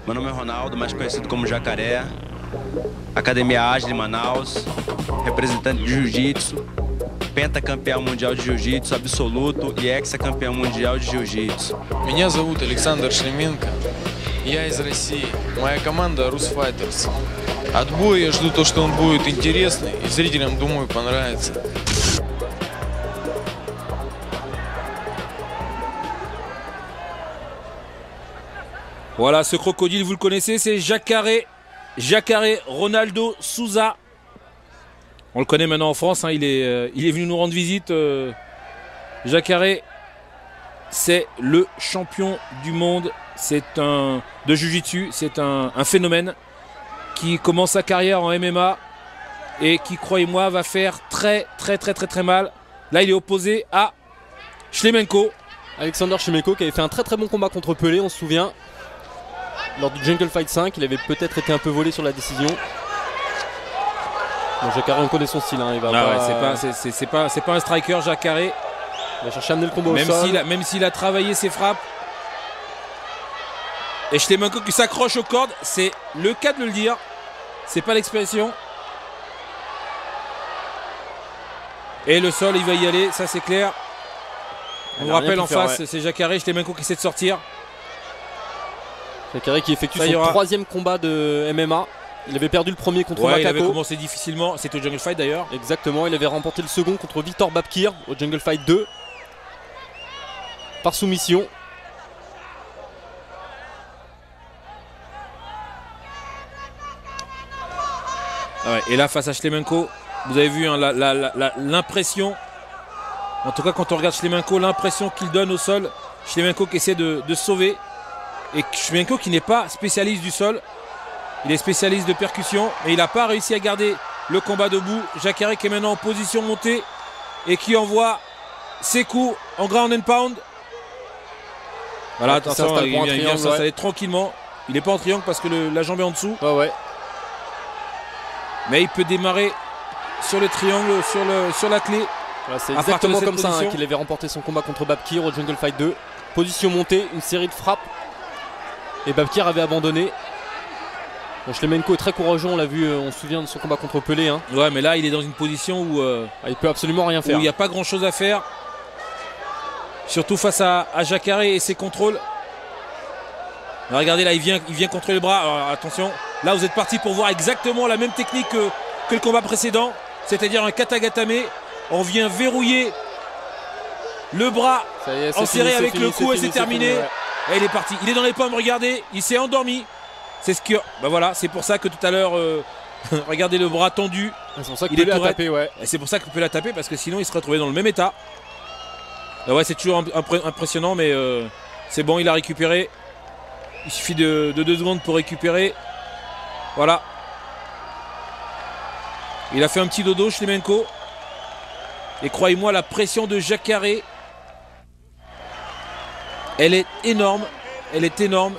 Meu nome é Ronaldo, mais conhecido como Jacaré. Academia Ágil em Manaus, representante de Jiu-Jitsu, pentacampeão mundial de Jiu-Jitsu absoluto и экс-campeão mundial de Jiu-Jitsu. Меня зовут Александр Шлеменко. Я из России. Моя команда Rus Fighters. От боя я жду то, что он будет интересный и зрителям, думаю, понравится. Voilà, ce crocodile, vous le connaissez, c'est Jacaré. Jacaré Ronaldo Souza. On le connaît maintenant en France, hein, il est venu nous rendre visite. Jacaré, c'est le champion du monde. De Jiu-Jitsu, c'est un phénomène qui commence sa carrière en MMA et qui, croyez-moi, va faire très mal. Là, il est opposé à Шлеменко. Alexander Шлеменко qui avait fait un très bon combat contre Pelé, on se souvient. Lors du Jungle Fight 5, il avait peut-être été un peu volé sur la décision. Bon, Jacaré, on connaît son style, hein, il va pas... C'est pas un striker, Jacaré. Il va chercher à amener le combat au sol. Même s'il a travaillé ses frappes. Et Шлеменко qui s'accroche aux cordes, c'est le cas de le dire. C'est pas l'expression. Et le sol, il va y aller, ça c'est clair. On vous rappelle en face, c'est Jacaré, Шлеменко qui essaie de sortir. Jacaré qui effectue son troisième combat de MMA. Il avait perdu le premier contre Makako. Il avait commencé difficilement, c'était au Jungle Fight d'ailleurs. Exactement, il avait remporté le second contre Victor Babkir au Jungle Fight 2. Par soumission. Et là face à Шлеменко, vous avez vu hein, l'impression, en tout cas quand on regarde Шлеменко, l'impression qu'il donne au sol. Шлеменко qui essaie de sauver. Et Шлеменко qui n'est pas spécialiste du sol, il est spécialiste de percussion et il n'a pas réussi à garder le combat debout. Jacaré qui est maintenant en position montée et qui envoie ses coups en ground and pound. Voilà, attention, il vient s'installer tranquillement. Il n'est pas en triangle parce que la jambe est en dessous. Mais il peut démarrer sur le triangle, sur la clé. Voilà, c'est exactement comme ça hein, qu'il avait remporté son combat contre Babkir au Jungle Fight 2. Position montée, une série de frappes. Et Babkir avait abandonné. Bon, Шлеменко est très courageux, on l'a vu, on se souvient de son combat contre Pelé. Hein. Ouais, mais là il est dans une position où il peut absolument rien faire. Où il n'y a pas grand chose à faire. Surtout face à Jacaré et ses contrôles. Alors, regardez là, il vient contrôler le bras. Alors, attention, là vous êtes parti pour voir exactement la même technique que le combat précédent. C'est-à-dire un katagatame. On vient verrouiller le bras enserré avec le cou et c'est terminé. Et il est parti, il est dans les pommes, regardez, il s'est endormi. C'est ce que. Ben voilà, c'est pour ça que tout à l'heure, regardez le bras tendu. C'est pour ça qu'il peut la taper, ouais. C'est pour ça qu'il peut la taper parce que sinon il se retrouvait dans le même état. Ouais, c'est toujours impressionnant, mais c'est bon, il a récupéré. Il suffit de 2 secondes pour récupérer. Voilà. Il a fait un petit dodo, Шлеменко. Et croyez-moi, la pression de Jacaré, elle est énorme. Elle est énorme.